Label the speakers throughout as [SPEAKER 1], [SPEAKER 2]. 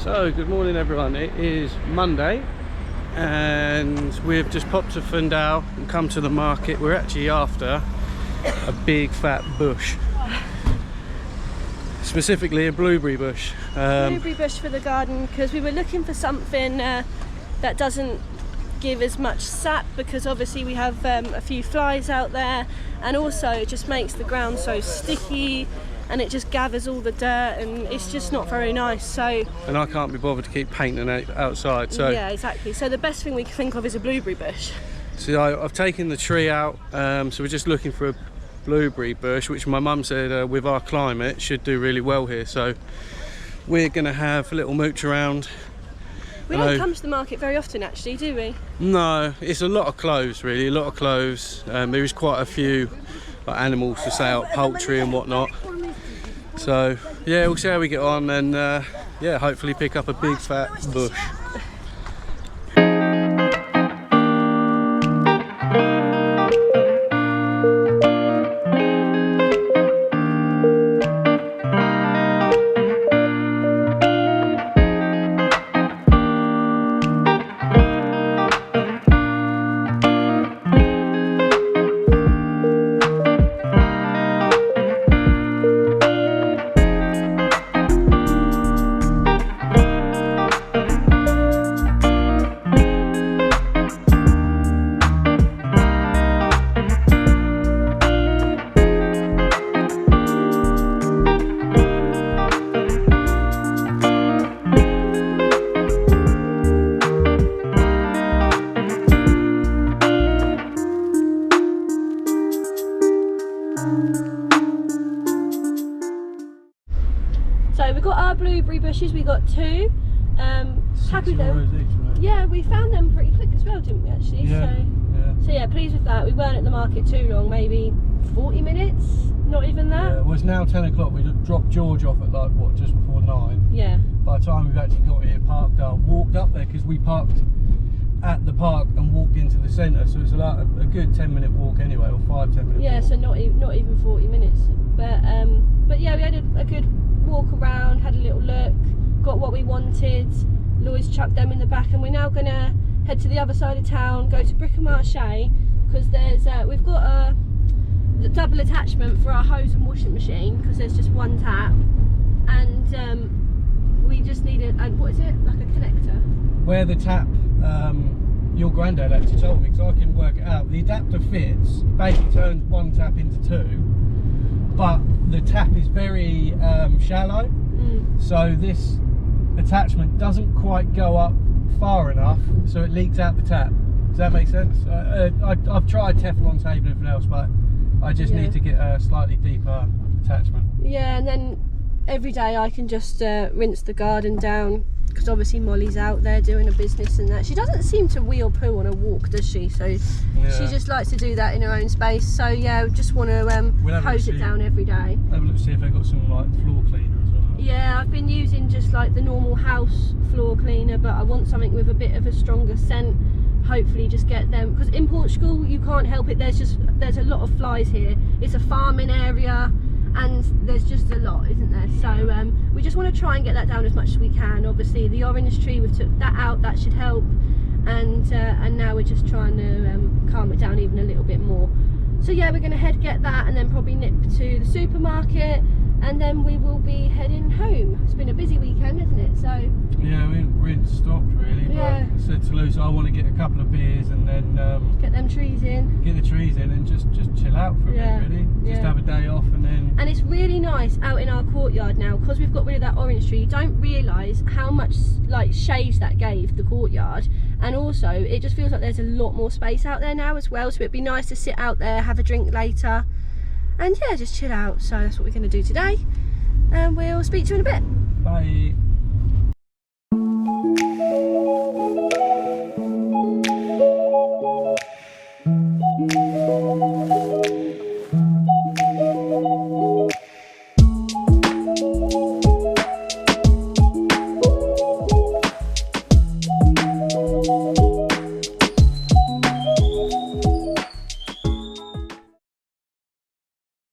[SPEAKER 1] So, good morning everyone. It is Monday and we've just popped to Fundao and come to the market. We're actually after a big fat bush, specifically a blueberry bush.
[SPEAKER 2] Blueberry bush for the garden, because we were looking for something that doesn't give as much sap, because obviously we have a few flies out there, and also it just makes the ground so sticky and it just gathers all the dirt and it's just not very nice. So, and
[SPEAKER 1] I can't be bothered to keep painting it outside, so
[SPEAKER 2] yeah, exactly. So the best thing we can think of is a blueberry bush.
[SPEAKER 1] So I've taken the tree out, so we're just looking for a blueberry bush, which my mum said with our climate should do really well here. So we're gonna have a little mooch around.
[SPEAKER 2] We don't come to the market very often actually, do we?
[SPEAKER 1] No, it's a lot of clothes really, a lot of clothes. There is quite a few like animals for sale, poultry and whatnot. So yeah, we'll see how we get on, and yeah, hopefully pick up a big fat bush.
[SPEAKER 2] So we've got our blueberry bushes, we got two. Happy with them.
[SPEAKER 1] Right?
[SPEAKER 2] Yeah, we found them pretty quick as well, didn't we actually?
[SPEAKER 1] Yeah,
[SPEAKER 2] so yeah, pleased with that. We weren't at the market too long, maybe 40 minutes, not even that.
[SPEAKER 1] Yeah, well, it's now 10 o'clock. We dropped George off at like what, just before 9.
[SPEAKER 2] Yeah.
[SPEAKER 1] By the time we've actually got here, parked up, walked up there, because we parked at the park and walked into the centre, so it's like a good 10-minute walk anyway, or 5-10 minute
[SPEAKER 2] yeah,
[SPEAKER 1] walk.
[SPEAKER 2] so not even 40 minutes. But yeah, we had a good walk around, had a little look, got what we wanted. Lloyd's chucked them in the back, and we're now gonna head to the other side of town, go to Bric-a-Marché, because there's we've got a double attachment for our hose and washing machine, because there's just one tap, and we just need what is it, like a connector?
[SPEAKER 1] Where the tap, your granddad actually told me, because I can work it out. The adapter fits, basically turns one tap into two, but the tap is very shallow, so this attachment doesn't quite go up far enough, so it leaks out the tap. Does that make sense? I've tried Teflon tape and everything else, but I just need to get a slightly deeper attachment. Yeah, and then
[SPEAKER 2] every day I can just rinse the garden down, because obviously Molly's out there doing a business and that. She doesn't seem to wee or poo on a walk, does she? So she just likes to do that in her own space. So yeah, we just want to hose it down every day.
[SPEAKER 1] Have a look to see if they've got some like floor cleaner as well.
[SPEAKER 2] Yeah, I've been using just like the normal house floor cleaner, but I want something with a bit of a stronger scent. Hopefully just get them, because in Portugal you can't help it, there's a lot of flies here. It's a farming area and there's just a lot, isn't there? So we just want to try and get that down as much as we can. Obviously the orange tree, we've took that out, that should help, and now we're just trying to calm it down even a little bit more. So yeah, we're going to get that, and then probably nip to the supermarket, and then we will be heading home. It's been a busy weekend, isn't it? So
[SPEAKER 1] yeah, we ain't stopped really.
[SPEAKER 2] Yeah.
[SPEAKER 1] But I said to Lucy, I want to get a couple of beers and then
[SPEAKER 2] get them trees in.
[SPEAKER 1] Get the trees in and just chill out for a bit really. Just have a day off and then.
[SPEAKER 2] And it's really nice out in our courtyard now, because we've got rid of that orange tree. You don't realise how much like shades that gave the courtyard, and also it just feels like there's a lot more space out there now as well. So it'd be nice to sit out there, have a drink later, and yeah, just chill out. So that's what we're going to do today, and we'll speak to you in a bit.
[SPEAKER 1] Bye.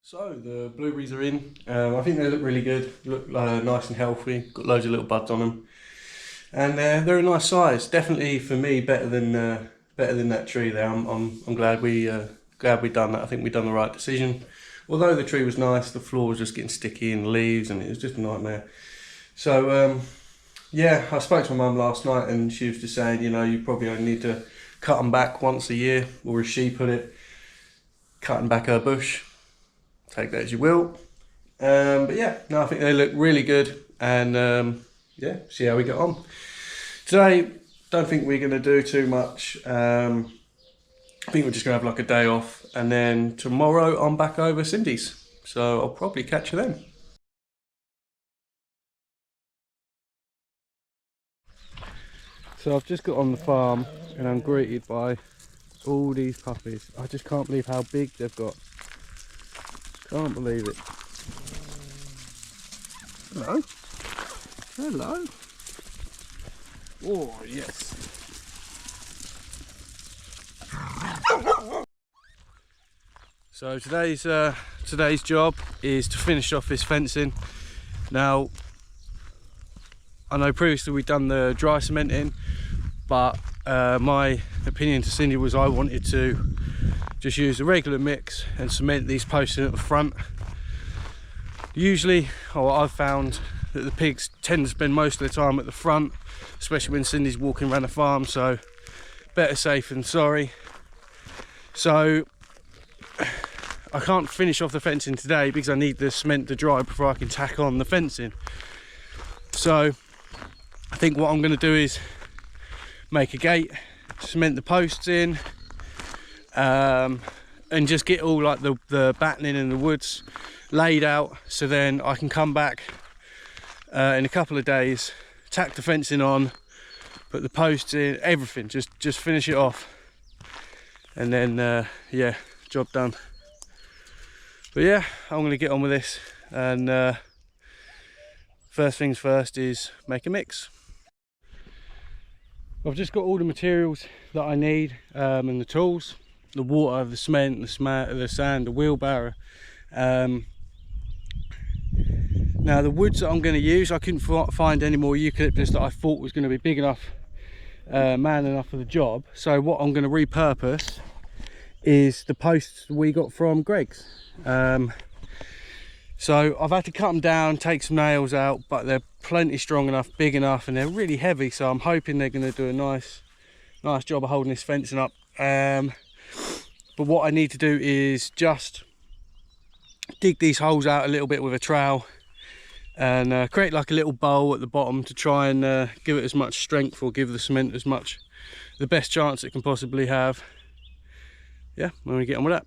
[SPEAKER 1] So the blueberries are in. I think they look really good. Look nice and healthy. Got loads of little buds on them. and they're a nice size. Definitely for me better than that tree there. I'm glad we done that. I think we done the right decision. Although the tree was nice, the floor was just getting sticky in the leaves, and it was just a nightmare. So yeah, I spoke to my mum last night, and she was just saying, you know, you probably only need to cut them back once a year, or as she put it, cutting back her bush. Take that as you will. But yeah, no, I think they look really good, and yeah, see how we get on. Today, don't think we're going to do too much. I think we're just going to have like a day off, and then tomorrow I'm back over Cindy's, so I'll probably catch you then. So I've just got on the farm and I'm greeted by all these puppies. I just can't believe how big they've got. Can't believe it. Hello. Hello. Oh yes. So today's job is to finish off this fencing. Now, I know previously we'd done the dry cementing, but my opinion to Cindy was I wanted to just use a regular mix and cement these posts in at the front. Usually, I've found that the pigs tend to spend most of their time at the front, especially when Cindy's walking around the farm, so better safe than sorry. So I can't finish off the fencing today because I need the cement to dry before I can tack on the fencing. So I think what I'm going to do is make a gate, cement the posts in, and just get all like the battening and the woods laid out, so then I can come back in a couple of days, tack the fencing on, put the posts in, everything, just finish it off, and then yeah, job done. But yeah, I'm going to get on with this, and first things first is make a mix. I've just got all the materials that I need, and the tools, the water, the cement, the sand, the wheelbarrow. Now the woods that I'm going to use, I couldn't find any more eucalyptus that I thought was going to be big enough, man enough for the job. So what I'm going to repurpose is the posts we got from Greg's. So I've had to cut them down, take some nails out, but they're plenty strong enough, big enough, and they're really heavy, so I'm hoping they're going to do a nice job of holding this fencing up. But what I need to do is just dig these holes out a little bit with a trowel, and create like a little bowl at the bottom to try and give it as much strength, or give the cement the best chance it can possibly have. Yeah, I'm going to get on with that.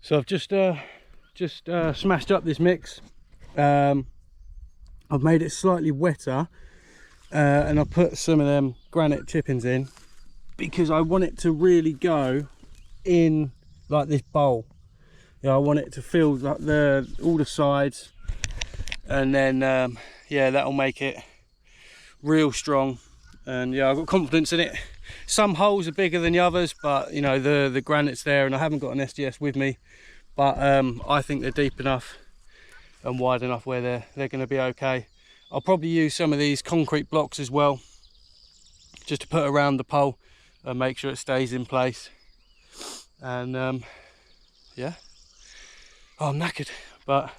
[SPEAKER 1] So I've just smashed up this mix. I've made it slightly wetter, and I've put some of them granite chippings in because I want it to really go in like this bowl. Yeah, I want it to fill like all the sides, and then yeah, that'll make it real strong. And yeah, I've got confidence in it. Some holes are bigger than the others, but you know, the granite's there, and I haven't got an SDS with me, but I think they're deep enough and wide enough where they're going to be okay. I'll probably use some of these concrete blocks as well, just to put around the pole and make sure it stays in place. And yeah, I'm knackered, but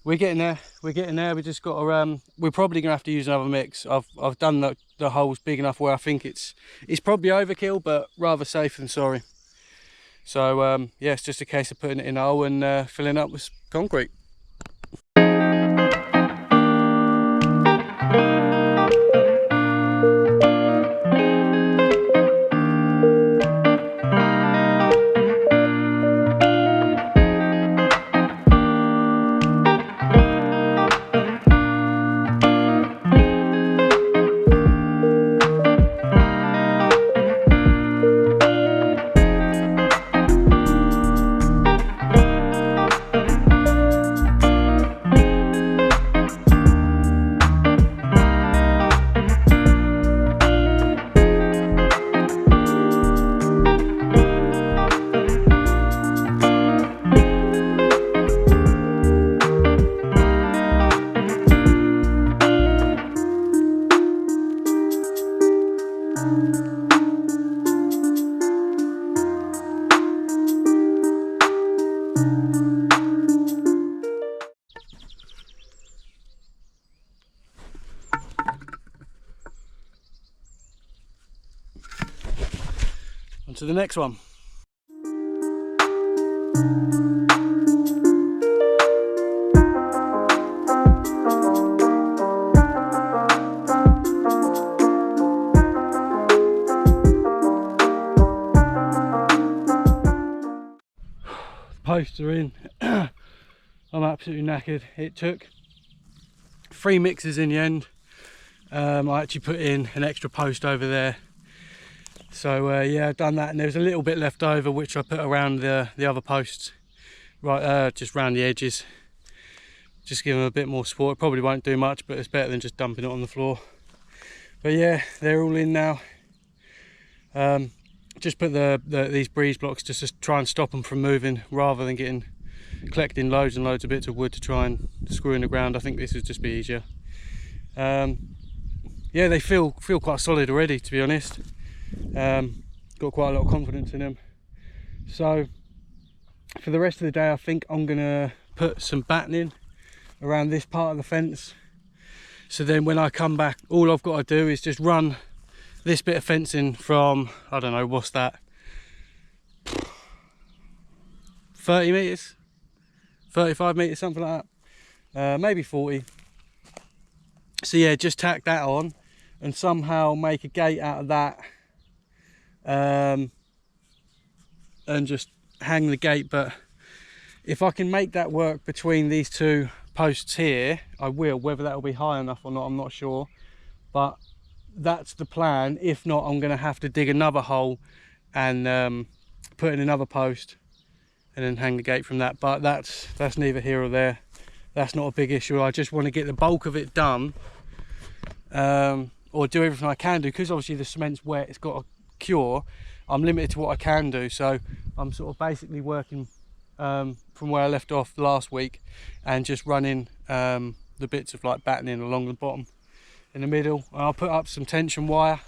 [SPEAKER 1] we're getting there. We just got to we're probably gonna have to use another mix. I've done the holes big enough where I think it's probably overkill, but rather safe than sorry. So yeah, it's just a case of putting it in a hole and filling up with concrete. On to the next one. Posts are in. I'm absolutely knackered. It took 3 mixes in the end. I actually put in an extra post over there, so yeah, I've done that, and there's a little bit left over which I put around the other posts, right, just around the edges, just give them a bit more support. It probably won't do much, but it's better than just dumping it on the floor. But yeah, they're all in now. Just put these breeze blocks just to try and stop them from moving, rather than collecting loads and loads of bits of wood to try and screw in the ground. I think this would just be easier. Yeah, they feel quite solid already, to be honest. Got quite a lot of confidence in them. So for the rest of the day, I think I'm gonna put some battening around this part of the fence, so then when I come back, all I've got to do is just run this bit of fencing from, I don't know, what's that, 30 metres, 35 metres, something like that, maybe 40. So yeah, just tack that on and somehow make a gate out of that, and just hang the gate. But if I can make that work between these 2 posts here, I will. Whether that will be high enough or not, I'm not sure, but that's the plan. If not, I'm going to have to dig another hole and put in another post and then hang the gate from that. But that's neither here or there. That's not a big issue. I just want to get the bulk of it done, or do everything I can do, because obviously the cement's wet, it's got to cure. I'm limited to what I can do, so I'm sort of basically working from where I left off last week, and just running the bits of like battening along the bottom in the middle. I'll put up some tension wire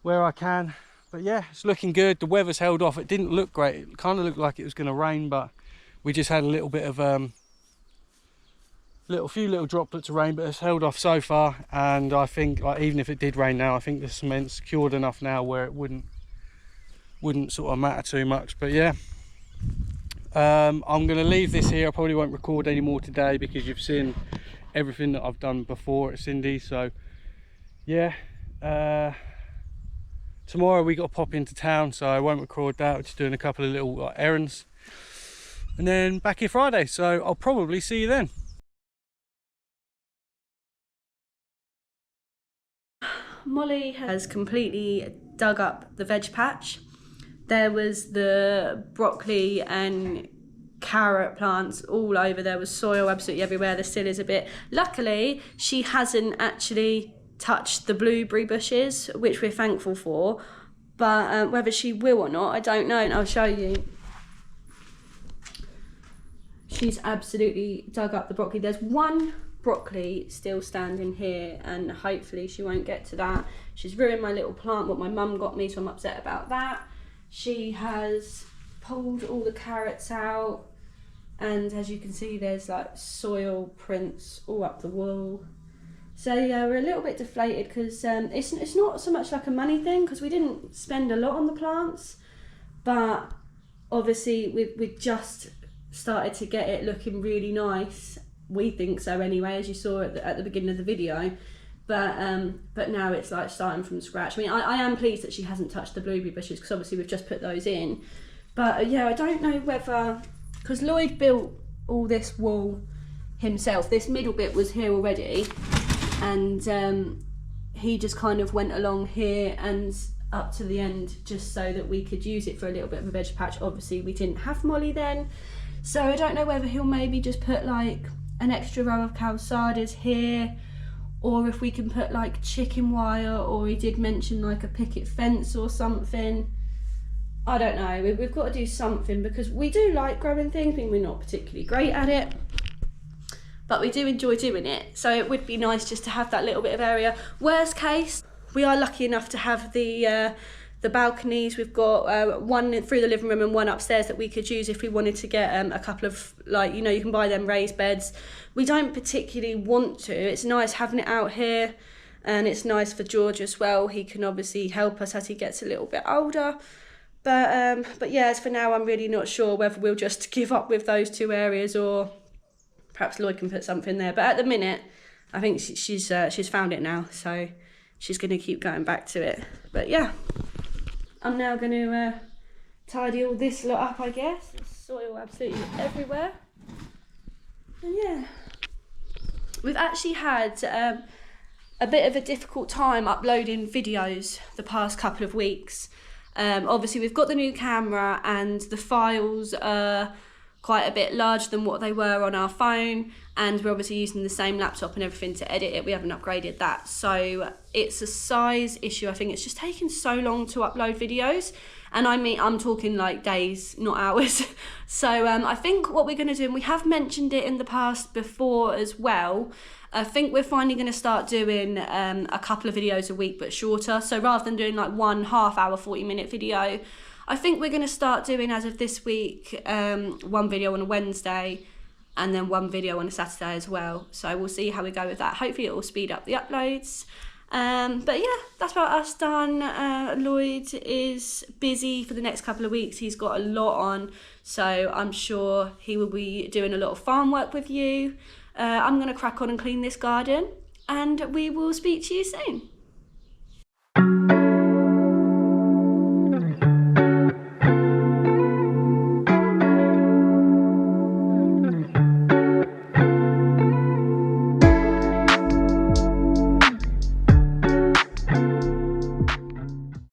[SPEAKER 1] where I can. But yeah, it's looking good. The weather's held off. It didn't look great. It kind of looked like it was going to rain, but we just had a little bit of few little droplets of rain, but it's held off so far. And I think, like, even if it did rain now, I think the cement's cured enough now where it wouldn't sort of matter too much. But yeah, I'm going to leave this here. I probably won't record any more today because you've seen everything that I've done before at Cindy's. So yeah, tomorrow we got to pop into town, so I won't record that. We're just doing a couple of little errands, and then back here Friday, so I'll probably see you then.
[SPEAKER 2] Molly has completely dug up the veg patch. There was the broccoli and carrot plants all over. There was soil absolutely everywhere. There still is a bit. Luckily, she hasn't actually touched the blueberry bushes, which we're thankful for, but whether she will or not, I don't know, and I'll show you. She's absolutely dug up the broccoli. There's one broccoli still standing here, and hopefully she won't get to that. She's ruined my little plant, what my mum got me, so I'm upset about that. She has pulled all the carrots out, and as you can see, there's like soil prints all up the wall. So yeah, we're a little bit deflated because it's not so much like a money thing, because we didn't spend a lot on the plants, but obviously we've just started to get it looking really nice. We think so anyway, as you saw at the beginning of the video. But now it's like starting from scratch. I mean, I am pleased that she hasn't touched the blueberry bushes, because obviously we've just put those in. But yeah, I don't know whether, because Lloyd built all this wall himself. This middle bit was here already, and he just kind of went along here and up to the end just so that we could use it for a little bit of a veg patch. Obviously we didn't have Molly then, so I don't know whether he'll maybe just put like an extra row of calçadas here, or if we can put like chicken wire, or he did mention like a picket fence or something. I don't know, we've got to do something, because we do like growing things. I mean, we're not particularly great at it, but we do enjoy doing it, so it would be nice just to have that little bit of area. Worst case, we are lucky enough to have the balconies. We've got one through the living room and one upstairs that we could use if we wanted to get a couple of, like, you know, you can buy them raised beds. We don't particularly want to. It's nice having it out here, and it's nice for George as well. He can obviously help us as he gets a little bit older. But yeah, as for now, I'm really not sure whether we'll just give up with those 2 areas, or perhaps Lloyd can put something there. But at the minute, I think she's found it now, so she's going to keep going back to it. But yeah, I'm now going to tidy all this lot up, I guess. There's soil absolutely everywhere. And yeah, we've actually had a bit of a difficult time uploading videos the past couple of weeks. Obviously we've got the new camera and the files are quite a bit larger than what they were on our phone, and we're obviously using the same laptop and everything to edit it. We haven't upgraded that, so it's a size issue. I think it's just taking so long to upload videos, and I mean, I'm talking like days, not hours. So I think what we're going to do, and we have mentioned it in the past before as well, I think we're finally going to start doing a couple of videos a week, but shorter. So rather than doing like 1 half-hour, 40-minute video, I think we're going to start doing, as of this week, 1 video on a Wednesday and then 1 video on a Saturday as well. So we'll see how we go with that. Hopefully it will speed up the uploads. But yeah, that's about us done. Lloyd is busy for the next couple of weeks. He's got a lot on, so I'm sure he will be doing a lot of farm work with you. I'm going to crack on and clean this garden, and we will speak to you soon.